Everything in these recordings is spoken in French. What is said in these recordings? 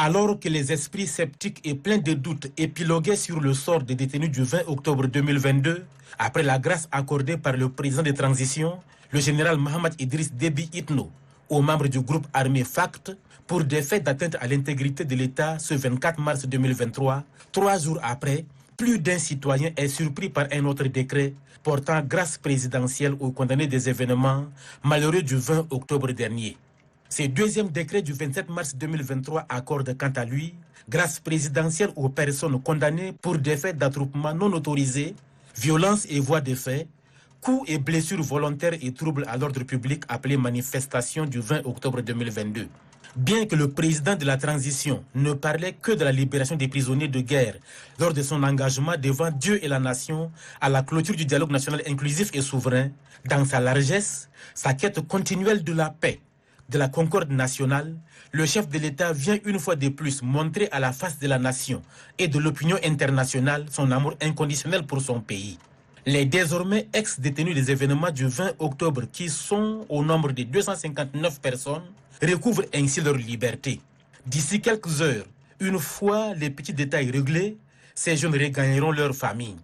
Alors que les esprits sceptiques et pleins de doutes épiloguaient sur le sort des détenus du 20 octobre 2022, après la grâce accordée par le président de transition, le général Mohamed Idriss Déby Itno, aux membres du groupe armé FACT, pour des faits d'atteinte à l'intégrité de l'État ce 24 mars 2023, 3 jours après, plus d'un citoyen est surpris par un autre décret portant grâce présidentielle aux condamnés des événements malheureux du 20 octobre dernier. Ce deuxième décret du 27 mars 2023 accorde quant à lui grâce présidentielle aux personnes condamnées pour des faits d'attroupement non autorisés, violences et voies de fait, coups et blessures volontaires et troubles à l'ordre public appelés manifestations du 20 octobre 2022. Bien que le président de la transition ne parlait que de la libération des prisonniers de guerre lors de son engagement devant Dieu et la nation à la clôture du dialogue national inclusif et souverain, dans sa largesse, sa quête continuelle de la paix, de la concorde nationale, le chef de l'État vient une fois de plus montrer à la face de la nation et de l'opinion internationale son amour inconditionnel pour son pays. Les désormais ex-détenus des événements du 20 octobre, qui sont au nombre de 259 personnes, recouvrent ainsi leur liberté. D'ici quelques heures, une fois les petits détails réglés, ces jeunes regagneront leur famille.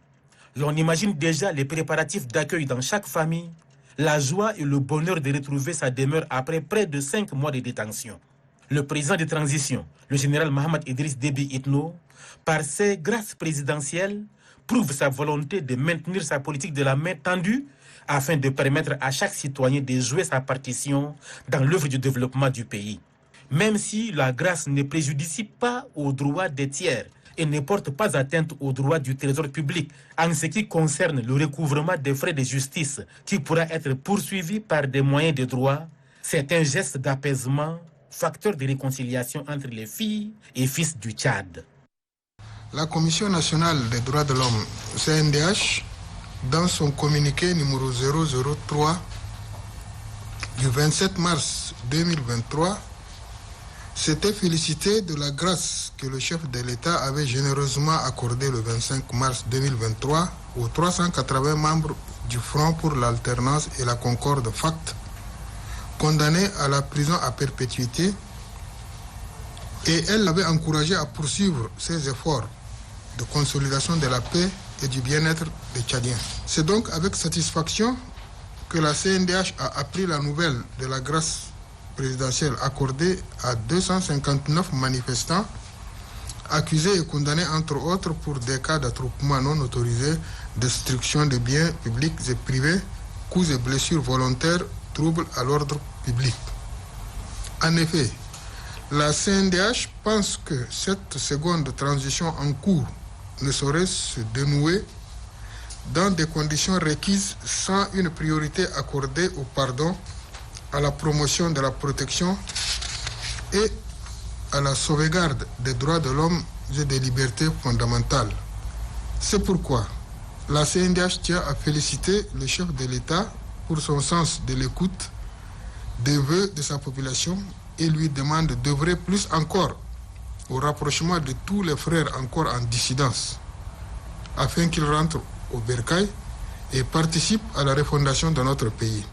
L'on imagine déjà les préparatifs d'accueil dans chaque famille, la joie et le bonheur de retrouver sa demeure après près de 5 mois de détention. Le président de transition, le général Mohamed Idriss Déby Itno, par ses grâces présidentielles, prouve sa volonté de maintenir sa politique de la main tendue afin de permettre à chaque citoyen de jouer sa partition dans l'œuvre du développement du pays. Même si la grâce ne préjudicie pas aux droits des tiers et ne porte pas atteinte aux droits du trésor public en ce qui concerne le recouvrement des frais de justice qui pourra être poursuivi par des moyens de droit, c'est un geste d'apaisement, facteur de réconciliation entre les filles et fils du Tchad. La Commission nationale des droits de l'homme, CNDH, dans son communiqué numéro 003 du 27 mars 2023, s'était félicité de la grâce que le chef de l'État avait généreusement accordée le 25 mars 2023 aux 380 membres du Front pour l'alternance et la concorde FACT, condamnés à la prison à perpétuité, et elle l'avait encouragé à poursuivre ses efforts de consolidation de la paix et du bien-être des Tchadiens. C'est donc avec satisfaction que la CNDH a appris la nouvelle de la grâce présidentielle accordée à 259 manifestants accusés et condamnés entre autres pour des cas d'attroupement non autorisé, destruction de biens publics et privés, coups et blessures volontaires, troubles à l'ordre public. En effet, la CNDH pense que cette seconde transition en cours ne saurait se dénouer dans des conditions requises sans une priorité accordée au pardon, à la promotion de la protection et à la sauvegarde des droits de l'homme et des libertés fondamentales. C'est pourquoi la CNDH tient à féliciter le chef de l'État pour son sens de l'écoute des vœux de sa population et lui demande d'œuvrer plus encore au rapprochement de tous les frères encore en dissidence, afin qu'ils rentrent au bercail et participent à la refondation de notre pays.